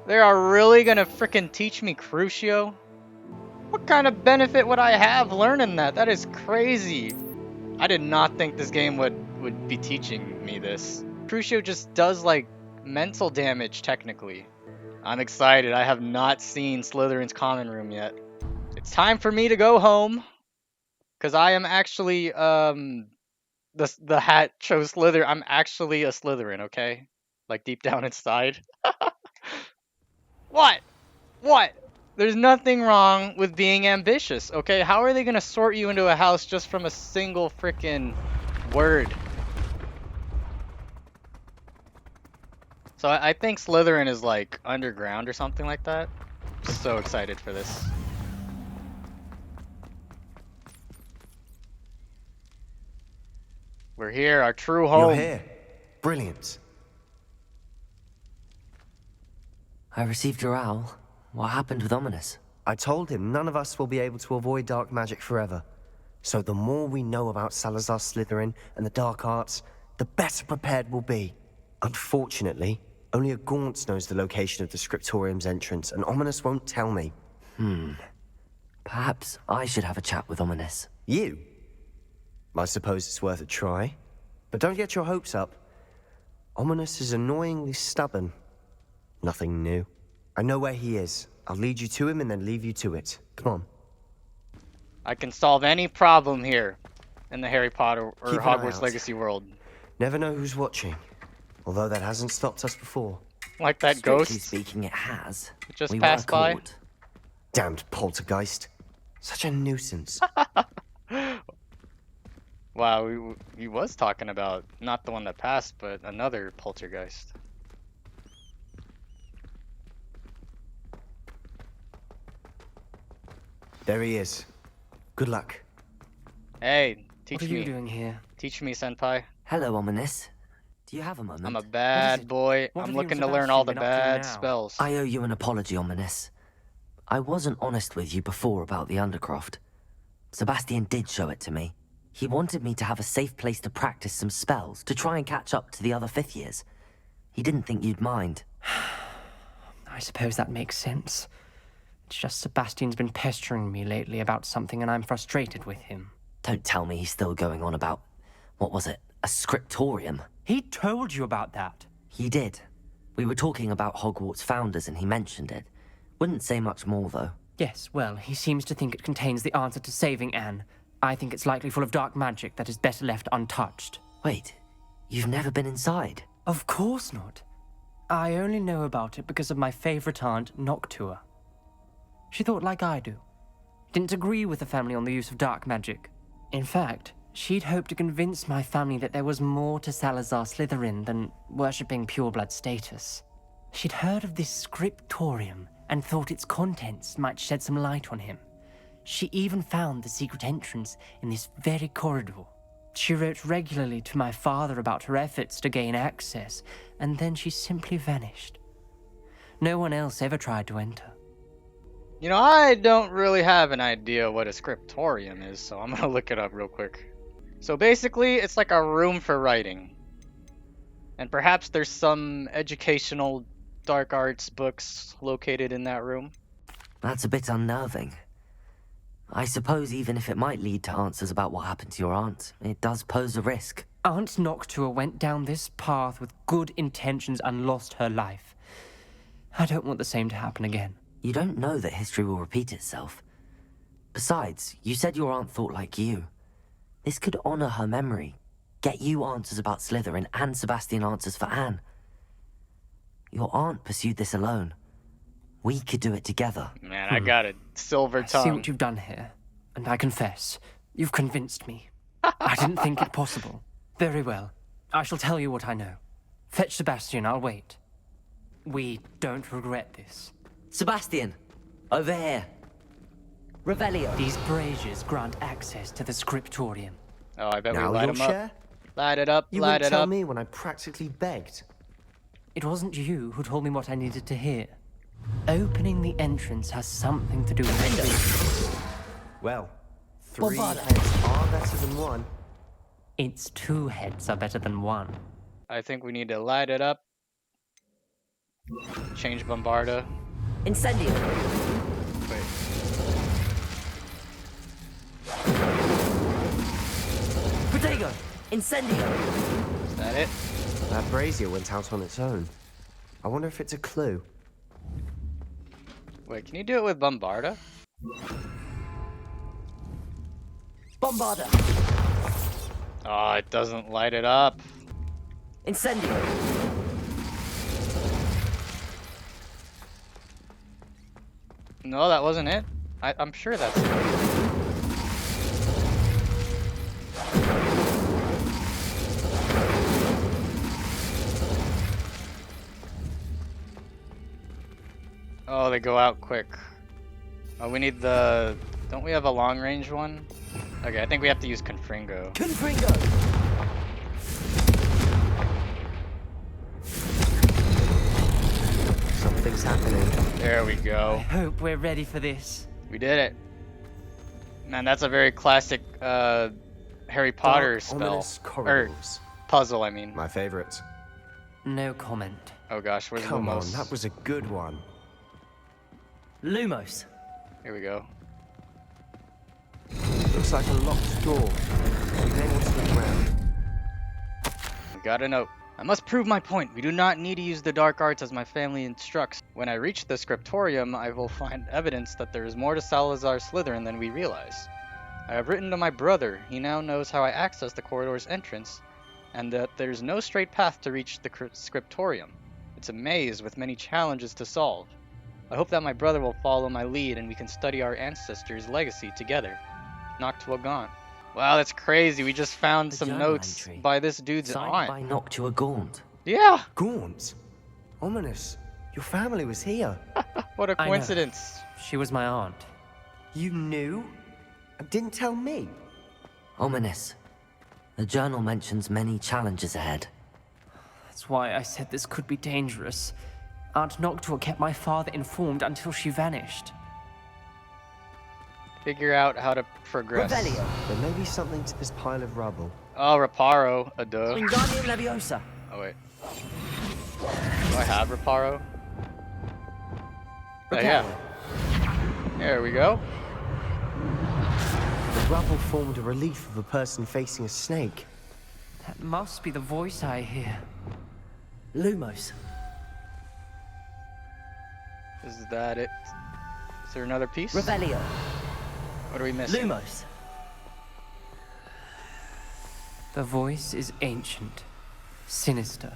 They are really gonna frickin' teach me Crucio? What kind of benefit would I have learning that? That is crazy. I did not think this game would be teaching me this. Crucio just does like mental damage technically. I'm excited. I have not seen Slytherin's common room yet. It's time for me to go home. Cause I am actually the hat chose Slytherin. I'm actually a Slytherin, okay? Like deep down inside. What? What? There's nothing wrong with being ambitious, okay? How are they gonna sort you into a house just from a single frickin' word? So I think Slytherin is like underground or something like that. So excited for this. We're here, our true home. You're here. Brilliant. I received your owl. What happened with Ominis? I told him none of us will be able to avoid dark magic forever. So the more we know about Salazar Slytherin and the dark arts, the better prepared we'll be. Unfortunately, only a Gaunt knows the location of the scriptorium's entrance, and Ominis won't tell me. Perhaps I should have a chat with Ominis. You? I suppose it's worth a try. But don't get your hopes up. Ominis is annoyingly stubborn. Nothing new. I know where he is. I'll lead you to him and then leave you to it. Come on. I can solve any problem here in the Harry Potter or Keep an eye Hogwarts out. Legacy world. Never know who's watching. Although that hasn't stopped us before. Like that Strictly ghost speaking, it has. that just We passed were by. caught. Damned poltergeist. Such a nuisance. Wow, he was talking about not the one that passed, but another poltergeist. There he is. Good luck. Hey, teach What are you me. doing here? Teach me, senpai. Hello, Ominis. Do you have a moment? I'm a bad it? boy. What I'm have you looking and to learn all the Sebastian been up to bad now? spells. I owe you an apology, Ominis. I wasn't honest with you before about the Undercroft. Sebastian did show it to me. He wanted me to have a safe place to practice some spells, to try and catch up to the other fifth years. He didn't think you'd mind. I suppose that makes sense. It's just Sebastian's been pestering me lately about something and I'm frustrated with him. Don't tell me he's still going on about, what was it, a scriptorium? He told you about that. He did. We were talking about Hogwarts founders and he mentioned it. Wouldn't say much more, though. Yes, well, he seems to think it contains the answer to saving Anne. I think it's likely full of dark magic that is better left untouched. Wait, you've never been inside? Of course not. I only know about it because of my favorite aunt, Noctua. She thought like I do. Didn't agree with the family on the use of dark magic. In fact, she'd hoped to convince my family that there was more to Salazar Slytherin than worshipping pureblood status. She'd heard of this scriptorium and thought its contents might shed some light on him. She even found the secret entrance in this very corridor. She wrote regularly to my father about her efforts to gain access, and then she simply vanished. No one else ever tried to enter. You know, I don't really have an idea what a scriptorium is, so I'm gonna look it up real quick. So basically, it's like a room for writing. And perhaps there's some educational dark arts books located in that room. That's a bit unnerving. I suppose even if it might lead to answers about what happened to your aunt, it does pose a risk. Aunt Noctua went down this path with good intentions and lost her life. I don't want the same to happen again. You don't know that history will repeat itself. Besides, you said your aunt thought like you. This could honor her memory, get you answers about Slytherin and Sebastian answers for Anne. Your aunt pursued this alone. We could do it together. Man, I got a silver I see tongue. what you've done here, and I confess, you've convinced me. I didn't think it possible. Very well. I shall tell you what I know. Fetch Sebastian, I'll wait. We don't regret this. Sebastian! Over here! Revelio! These braziers grant access to the scriptorium. Oh, I bet Now we light you'll them up. share? Light it up, You light wouldn't it tell up. me when I practically begged. It wasn't you who told me what I needed to hear. Opening the entrance has something to do with it. Well, 3 Bovada. heads are better than 1. Its 2 heads are better than 1. I think we need to light it up. Change Bombarda. Incendio. Wait. Protego. Incendio. Is that it? That brazier went out on its own. I wonder if it's a clue. Wait, can you do it with Bombarda? Bombarda. Oh, it doesn't light it up. Incendio. No, that wasn't it. I'm sure that's it. Oh, they go out quick. Oh, we need the... Don't we have a long-range one? Okay, I think we have to use Confringo. Confringo. Something's happening. There we I go. hope we're ready for this. We did it. Man, that's a very classic Harry Potter Dark, spell. ominous Or corridors. puzzle, I mean. My favorite. No comment. Oh gosh, where's Come on, Lumos? that was a good one. Lumos. Here we go. Looks like a locked door. We've been able to look around. We got a note. I must prove my point. We do not need to use the dark arts as my family instructs. When I reach the scriptorium, I will find evidence that there is more to Salazar Slytherin than we realize. I have written to my brother. He now knows how I access the corridor's entrance, and that there's no straight path to reach the scriptorium. It's a maze with many challenges to solve. I hope that my brother will follow my lead and we can study our ancestors' legacy together. Noctua Gaunt. Wow, that's crazy. We just found The some journal notes entry. by this dude's Signed aunt. by Noctua Gaunt. Yeah! Gaunt. Ominous. Your family was here. What a I know. coincidence. She was my aunt. You knew? And didn't tell me? Ominous. The journal mentions many challenges ahead. That's why I said this could be dangerous. Aunt Noctua kept my father informed until she vanished. Figure out how to progress. Revelio. There may be something to this pile of rubble. Oh, Reparo. A duh. Wingardium Leviosa. Oh, wait. Do I have Reparo? Yeah. There we go. The rubble formed a relief of a person facing a snake. That must be the voice I hear. Lumos. Is that it? Is there another piece? Revelio. What are we missing? Lumos. The voice is ancient, sinister.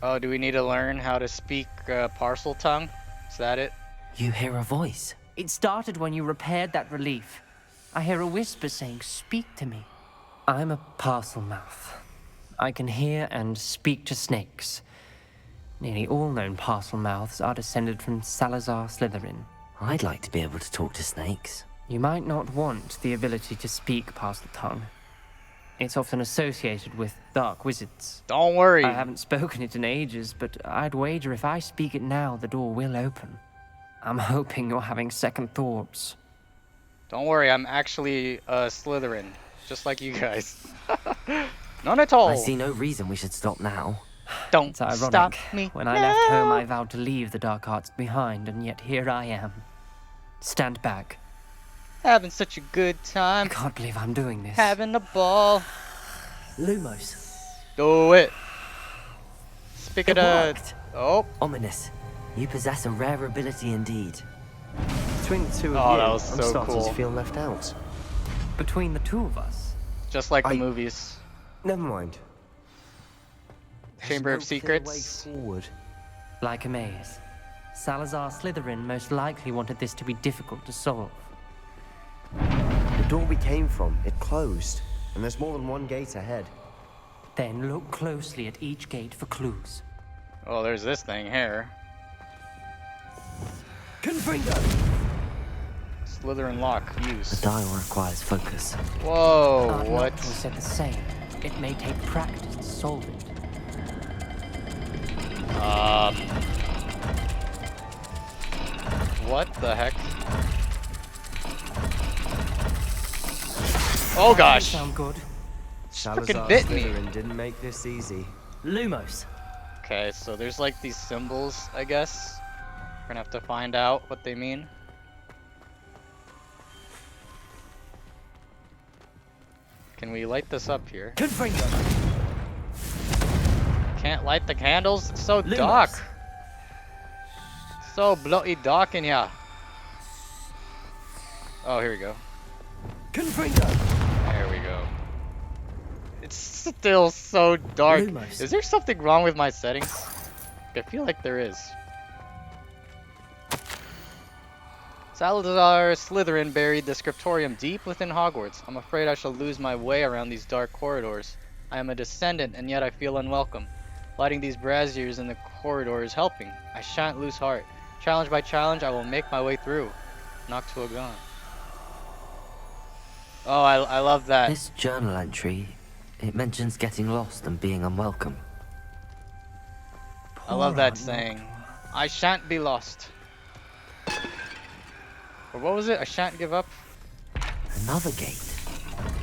Oh, do we need to learn how to speak parcel tongue? Is that it? You hear a voice. It started when you repaired that relief. I hear a whisper saying, "Speak to me." I'm a parcel mouth. I can hear and speak to snakes. Nearly all known parcel mouths are descended from Salazar Slytherin. I'd like to be able to talk to snakes. You might not want the ability to speak parcel tongue. It's often associated with dark wizards. Don't worry. I haven't spoken it in ages, but I'd wager if I speak it now, the door will open. I'm hoping you're having second thoughts. Don't worry, I'm actually a Slytherin. Just like you guys. None at all. I see no reason we should stop now. Don't It's ironic. stop me. When I left home, I vowed to leave the dark arts behind, and yet here I am. Stand back. Having such a good I time. can't believe I'm doing this. Having a ball. Lumos. Do it. Speak It it worked. Oh. Ominous. You possess a rare ability indeed. Between the two of Oh, you, that was I'm so starting cool. to feel left out. Between the two of us. Just like the I- movies. Never mind. There's Chamber of no clear Secrets. way forward. Like a maze. Salazar Slytherin most likely wanted this to be difficult to solve. The door we came from, it closed. And there's more than one gate ahead. Then look closely at each gate for clues. Oh, there's this thing here. Confringo. Slytherin lock. The Use. dial requires focus. Whoa, Aunt what? Noctua said the same. It may take practice to solve it. What the heck? Oh gosh! Sound good? Salazar bit me. Slytherin didn't make this easy. Lumos. Okay, so there's like these symbols, I guess. We're gonna have to find out what they mean. Can we light this up here? Confringo. Can't light the candles? It's so dark. So bloody dark in here. Oh, here we go. Confringo. There we go. It's still so dark. Lumos. Is there something wrong with my settings? I feel like there is. Salazar Slytherin buried the scriptorium deep within Hogwarts. I'm afraid I shall lose my way around these dark corridors. I am a descendant, and yet I feel unwelcome. Lighting these braziers in the corridor is helping. I shan't lose heart. Challenge by challenge, I will make my way through. Noctua. Oh, I love that. This journal entry, it mentions getting lost and being unwelcome. I love that saying. I shan't be lost. Or what was it? I shan't give up? Another gate.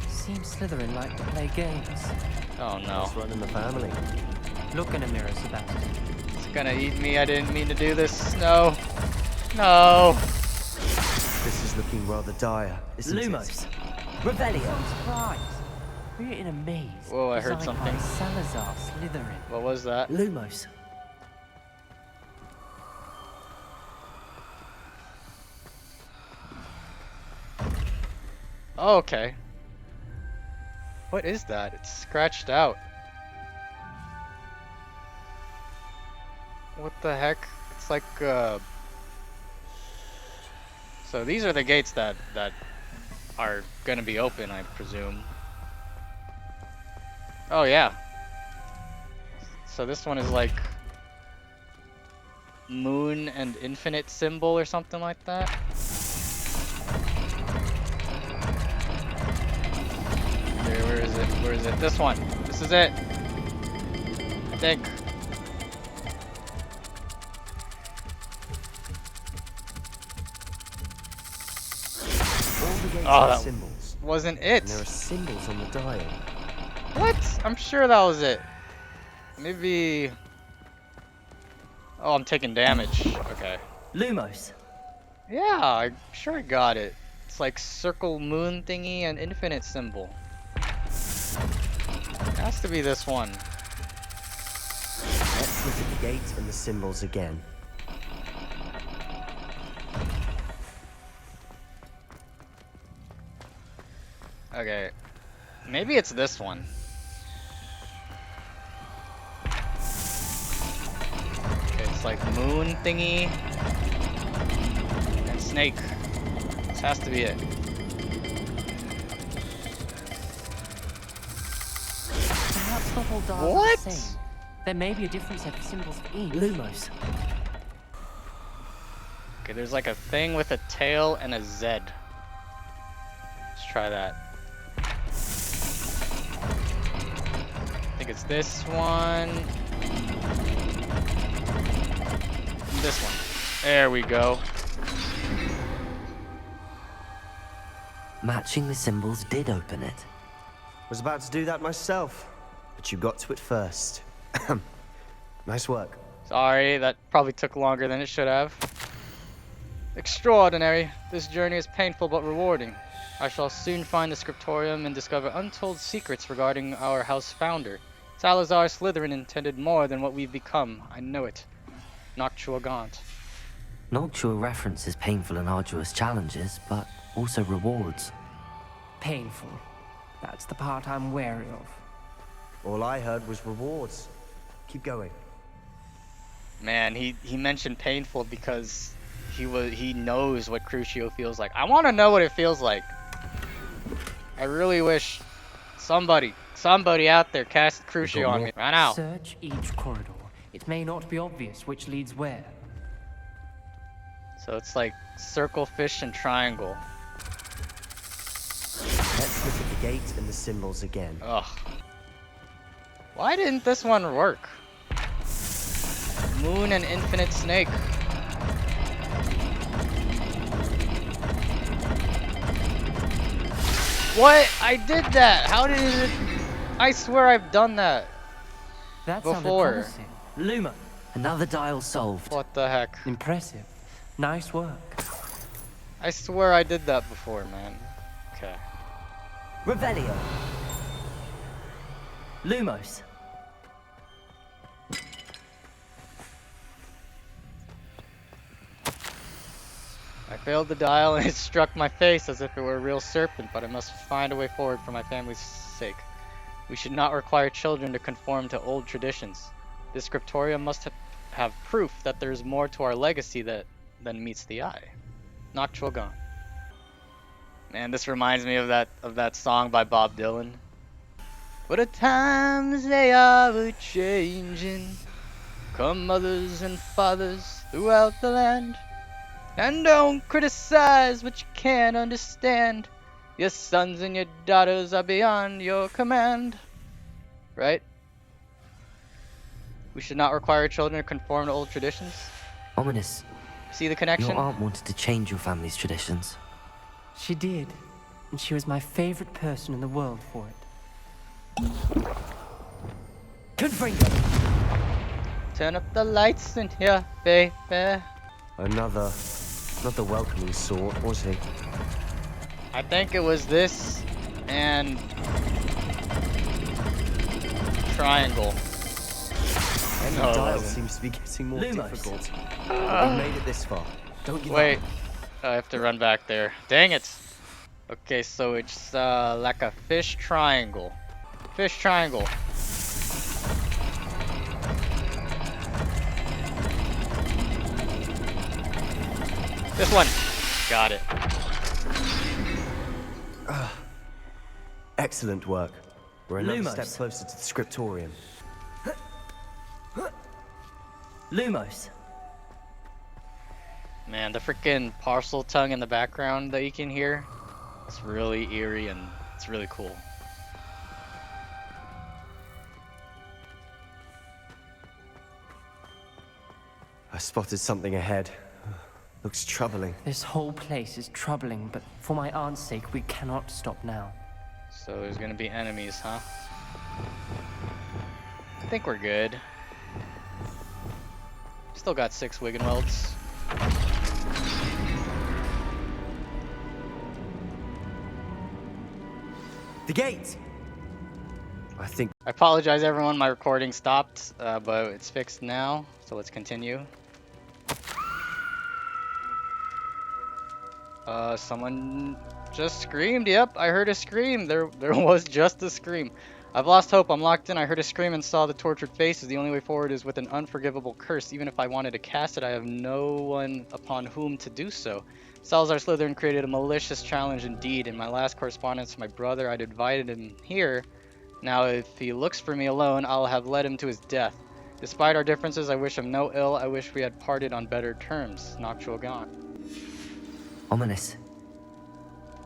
Seems Slytherin like to play games. Oh no. It's running the family. Look in a mirror, Sebastian. It's gonna eat me. I didn't mean to do this. No. No. This is looking rather dire, isn't Lumos. it? Revelio. Surprise! We're in a maze. Whoa, I heard designed something. by Salazar Slytherin. What was that? Lumos. Oh, okay. What is that? It's scratched out. What the heck? It's like, So these are the gates that are gonna be open, I presume. Oh, yeah. So this one is like moon and infinite symbol or something like that. Okay, where is it? Where is it? This one. This is it. I think. All the gates Oh, have that symbols. wasn't And it. there are symbols on the dial. What? I'm sure that was it. Maybe. Oh, I'm taking damage. Okay. Lumos. Yeah, I'm sure I got it. It's like circle moon thingy and infinite symbol. It has to be this one. Let's look at the gate and the symbols again. Okay. Maybe it's this one. Okay, it's like moon thingy and snake. This has to be it. Perhaps not all dials What? are the same. There may be a different set of symbols for each. Lumos. Okay, there's like a thing with a tail and a Z. Let's try that. I think it's this one. And this one. There we go. Matching the symbols did open it. Was about to do that myself, but you got to it first. Nice work. Sorry, that probably took longer than it should have. Extraordinary. This journey is painful but rewarding. I shall soon find the scriptorium and discover untold secrets regarding our house founder. Salazar Slytherin intended more than what we've become. I know it. Noctua. Noctua references painful and arduous challenges, but also rewards. Painful. That's the part I'm wary of. All I heard was rewards. Keep going. Man, he mentioned painful because he knows what Crucio feels like. I want to know what it feels like. I really wish somebody out there cast Crucio on me right now. Search each corridor. It may not be obvious which leads where. So it's like circle, fish, and triangle. Let's look at the gate and the symbols again. Ugh. Why didn't this one work? Moon and infinite snake. What? I did that. How did it? I swear I've done that. That Before. sounded promising. Luma. Another dial solved. What the heck? Impressive. Nice work. I swear I did that before, man. Okay. Revelio. Lumos. I failed the dial and it struck my face as if it were a real serpent, but I must find a way forward for my family's sake. We should not require children to conform to old traditions. This scriptorium must have proof that there is more to our legacy than meets the eye. Noctua gone. Man, this reminds me of that song by Bob Dylan. What the times they are a-changing. Come mothers and fathers throughout the land. And don't criticize what you can't understand. Your sons and your daughters are beyond your command. Right? We should not require children to conform to old traditions. Ominous. See the connection? Your aunt wanted to change your family's traditions. She did. And she was my favorite person in the world for it. Confringo! Turn up the lights in here, baby. Another welcoming sort, was he? I think it was this and triangle. And No, the it dial wasn't. seems to be getting more Lumos. difficult. But we made it this far. Don't give Wait, up. I have to run back there. Dang it. Okay, so it's like a fish triangle. Fish triangle. This one. Got it. Excellent work. We're another Lumos. step closer to the scriptorium. Lumos. Man, the freaking parcel tongue in the background that you can hear, it's really eerie and it's really cool. I spotted something ahead. Looks troubling. This whole place is troubling, but for my aunt's sake, we cannot stop now. So there's gonna be enemies, huh? I think we're good. Still got 6 Wiggenwelds. The gate! I think I apologize everyone, my recording stopped, but it's fixed now, so let's continue. Someone just screamed. Yep, I heard a scream. There was just a scream. I've lost hope. I'm locked in. I heard a scream and saw the tortured faces. The only way forward is with an unforgivable curse. Even if I wanted to cast it, I have no one upon whom to do so. Salazar Slytherin created a malicious challenge indeed. In my last correspondence to my brother, I'd invited him here. Now, if he looks for me alone, I'll have led him to his death. Despite our differences, I wish him no ill. I wish we had parted on better terms. Noctua gone. Ominous.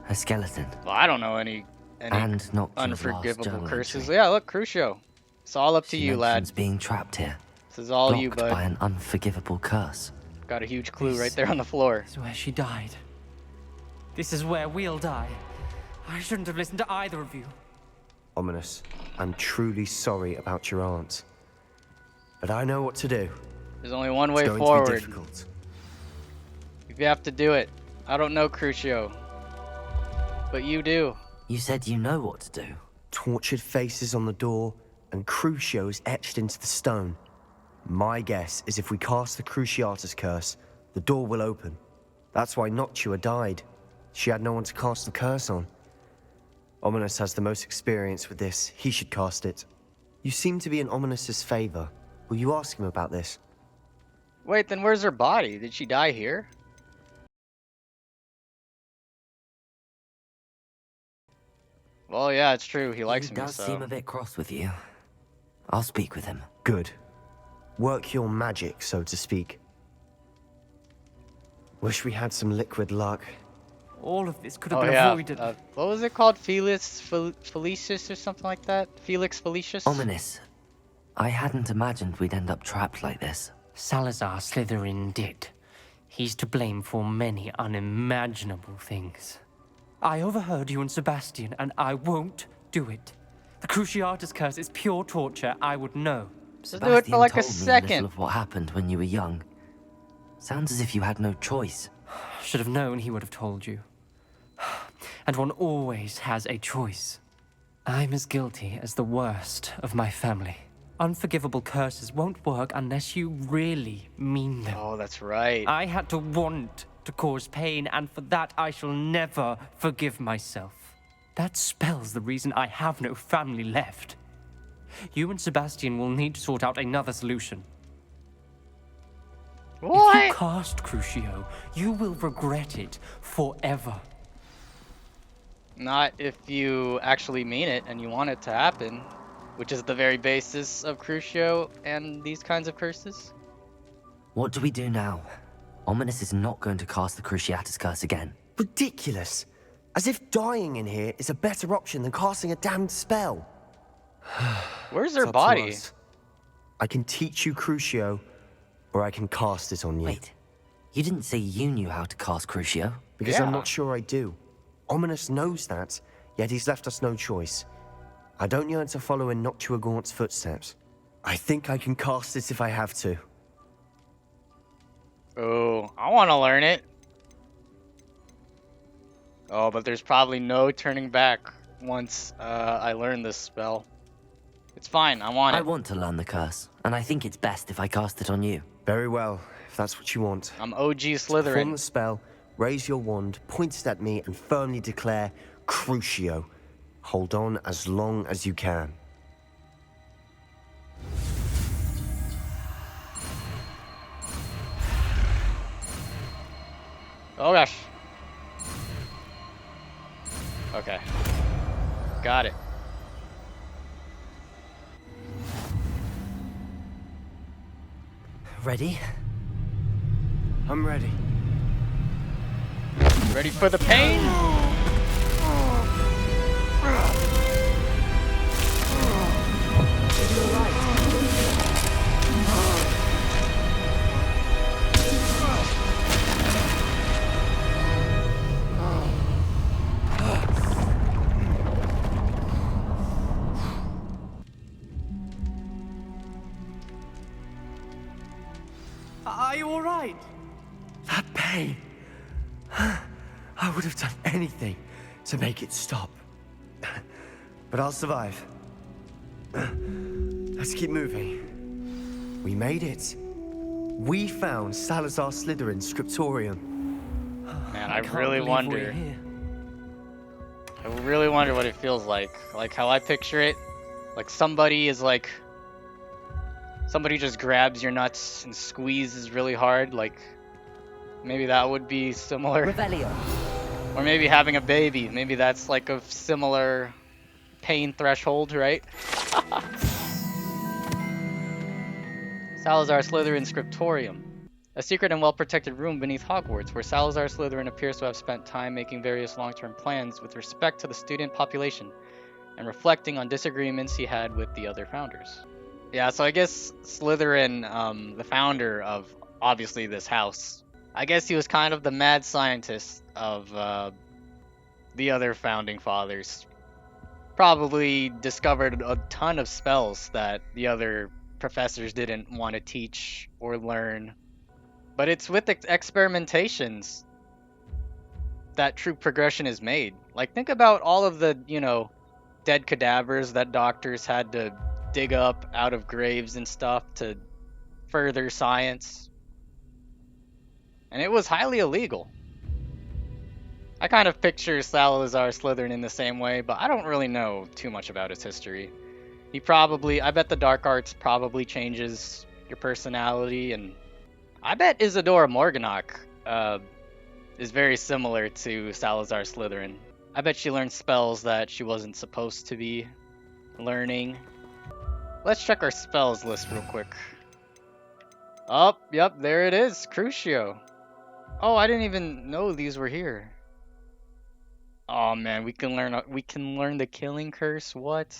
A skeleton. Well, I don't know any And Noctua's last unforgivable journal curses. entry. Yeah, look, Crucio. It's all up to She you, lad. mentions being trapped here. This is all you, Blocked by bud. an unforgivable curse. Got a huge clue right there on the floor. This is where she died. This is where we'll die. I shouldn't have listened to either of you. ominous. I'm truly sorry about your aunt. But I know what to do. There's only one way It's going to be forward. difficult. If you have to do it. I don't know, Crucio. But you do. You said you know what to do. Tortured faces on the door, and Crucios etched into the stone. My guess is if we cast the Cruciatus curse, the door will open. That's why Noctua died. She had no one to cast the curse on. Ominous has the most experience with this. He should cast it. You seem to be in Ominous's favor. Will you ask him about this? Wait, then where's her body? Did she die here? Well, yeah, it's true. He likes He me, does so... seem a bit cross with you. I'll speak with him. Good. Work your magic, so to speak. Wish we had some liquid luck. All of this could have Oh, been yeah. avoided. What was it called? Felicius or something like that? Felix Felicius? Ominous. I hadn't imagined we'd end up trapped like this. Salazar Slytherin did. He's to blame for many unimaginable things. I overheard you and Sebastian, and I won't do it. The Cruciatus curse is pure torture, I would know. Just do it for like a told me a second. little of what happened when you were young. Sounds as if you had no choice. Should have known he would have told you. And one always has a choice. I'm as guilty as the worst of my family. Unforgivable curses won't work unless you really mean them. Oh, that's right. I had to want to cause pain, and for that I shall never forgive myself. That spell's the reason I have no family left. You and Sebastian will need to sort out another solution. What? If you cast Crucio, you will regret it forever. Not if you actually mean it and you want it to happen, which is the very basis of Crucio and these kinds of curses. What do we do now? Ominis is not going to cast the Cruciatus curse again. Ridiculous. As if dying in here is a better option than casting a damned spell. Where's It's her up to body? us. I can teach you Crucio, or I can cast it on you. Wait, you didn't say you knew how to cast Crucio? Because Yeah. I'm not sure I do. Ominis knows that, yet he's left us no choice. I don't yearn to follow in Noctua Gaunt's footsteps. I think I can cast it if I have to. Oh, I want to learn it. Oh, but there's probably no turning back once I learn this spell. It's fine, I want I it. want to learn the curse, and I think it's best if I cast it on you. Very well, if that's what you want. I'm OG Perform Slytherin. the spell, raise your wand, point it at me, and firmly declare Crucio. Hold on as long as you can. Oh gosh. Okay. Got it. Ready? I'm ready. Ready for the pain? Are you all right? That pain. I would have done anything to make it stop. But I'll survive. Let's keep moving. We made it. We found Salazar Slytherin's scriptorium. Man, I can't really believe we're wonder. here. I really wonder what it feels like. Like how I picture it. Like somebody is like. Somebody just grabs your nuts and squeezes really hard. Like maybe that would be similar. Revelio. Or maybe having a baby. Maybe that's like a similar pain threshold, right? Salazar Slytherin Scriptorium. A secret and well-protected room beneath Hogwarts where Salazar Slytherin appears to have spent time making various long-term plans with respect to the student population and reflecting on disagreements he had with the other founders. Yeah, so I guess Slytherin, the founder of, obviously, this house, I guess he was kind of the mad scientist of the other founding fathers. Probably discovered a ton of spells that the other professors didn't want to teach or learn. But it's with experimentations that true progression is made. Like, think about all of the, dead cadavers that doctors had to dig up out of graves and stuff to further science. And it was highly illegal. I kind of picture Salazar Slytherin in the same way, but I don't really know too much about his history. I bet the dark arts probably changes your personality, and I bet Isadora Morganach is very similar to Salazar Slytherin. I bet she learned spells that she wasn't supposed to be learning. Let's check our spells list real quick. Oh, yep, there it is, Crucio. Oh, I didn't even know these were here. Oh man, we can learn the killing curse. What?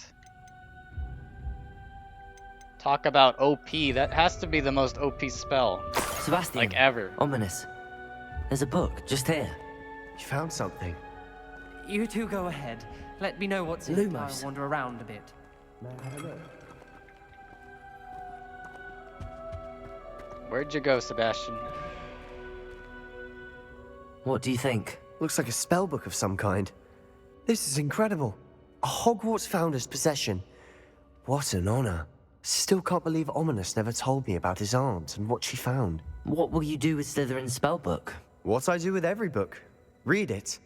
Talk about OP. That has to be the most OP spell Sebastian. like ever. Ominis. There's a book just here. You found something. You two go ahead. Let me know what's in it. I'll Lumos. wander around a bit. Where'd you go, Sebastian? What do you think? Looks like a spellbook of some kind. This is incredible. A Hogwarts founder's possession. What an honor. Still can't believe Ominis never told me about his aunt and what she found. What will you do with Slytherin's spellbook? What I do with every book. Read it.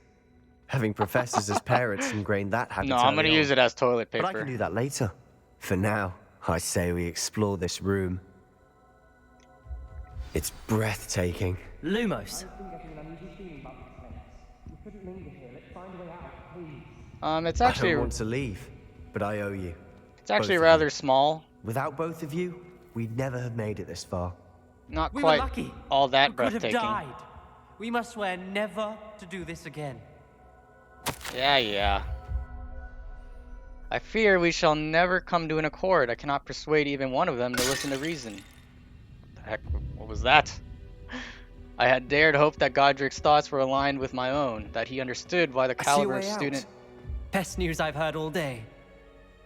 Having professors as parents ingrained that habit. No, I'm gonna use it as toilet paper. But I can do that later. For now, I say we explore this room. It's breathtaking. Lumos! It's I actually don't want to leave, but I owe you. it's actually both of rather you. small. Without both of you, we'd never have made it this far. Not We were quite lucky. all that We could have breathtaking. died. We must swear never to do this again. Yeah. I fear we shall never come to an accord. I cannot persuade even one of them to listen to reason. The heck, what was that? I had dared hope that Godric's thoughts were aligned with my own, that he understood why the I see a caliber way of out. student... Best news I've heard all day.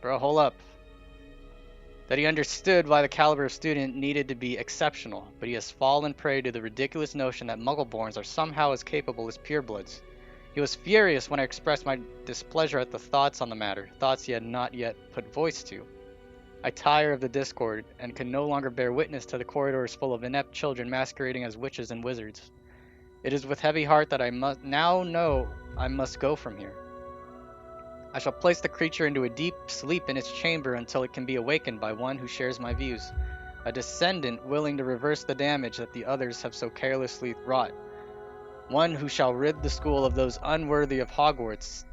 Bro, hold up. That he understood why the caliber of student needed to be exceptional, but he has fallen prey to the ridiculous notion that Muggleborns are somehow as capable as purebloods. He was furious when I expressed my displeasure at the thoughts on the matter, thoughts he had not yet put voice to. I tire of the discord, and can no longer bear witness to the corridors full of inept children masquerading as witches and wizards. It is with heavy heart that I must now know I must go from here. I shall place the creature into a deep sleep in its chamber until it can be awakened by one who shares my views, a descendant willing to reverse the damage that the others have so carelessly wrought, one who shall rid the school of those unworthy of Hogwarts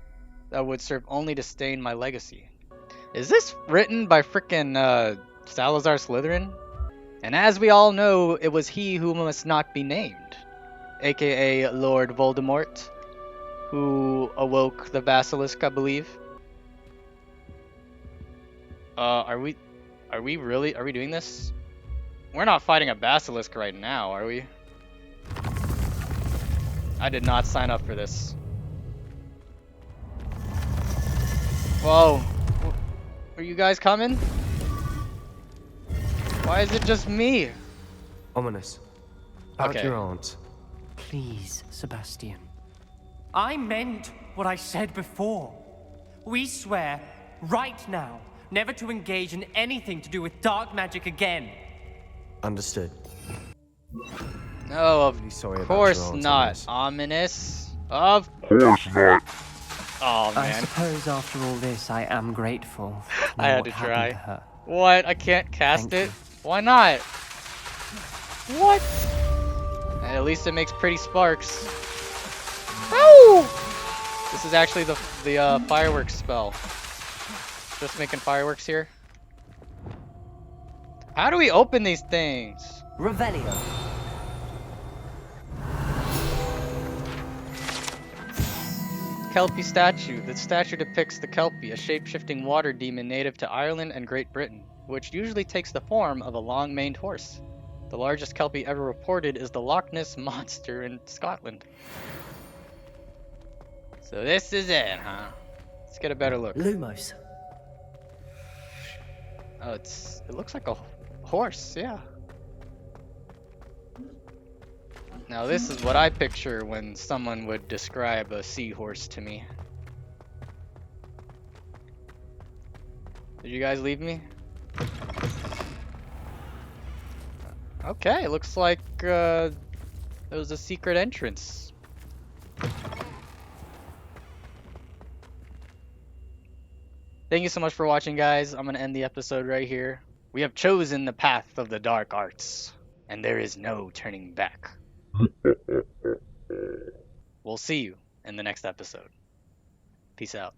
that would serve only to stain my legacy. Is this written by frickin' Salazar Slytherin? And as we all know, it was he who must not be named, aka Lord Voldemort, who awoke the basilisk, I believe. Are we doing this? We're not fighting a basilisk right now, are we? I did not sign up for this. Whoa. Are you guys coming? Why is it just me? Ominis. About Okay. your aunt. Please, Sebastian. I meant what I said before. We swear, right now, never to engage in anything to do with dark magic again. Understood. No, of Really sorry about course your aunt, not. Ominis. Ominous. Of course not. Oh I man. suppose after all this, I am grateful. to I know had what to happened try. to her. What? I can't cast Thank it? Why not? What? At least it makes pretty sparks. Oh! This is actually the fireworks spell. Just making fireworks here. How do we open these things? Revelio. Kelpie statue. The statue depicts the Kelpie, a shape-shifting water demon native to Ireland and Great Britain, which usually takes the form of a long-maned horse. The largest Kelpie ever reported is the Loch Ness Monster in Scotland. So this is it, huh? Let's get a better look. Lumos. Oh, it looks like a horse, yeah. Now this is what I picture when someone would describe a seahorse to me. Did you guys leave me? Okay, it looks like there was a secret entrance. Thank you so much for watching, guys. I'm gonna end the episode right here. We have chosen the path of the dark arts, and there is no turning back. We'll see you in the next episode. Peace out.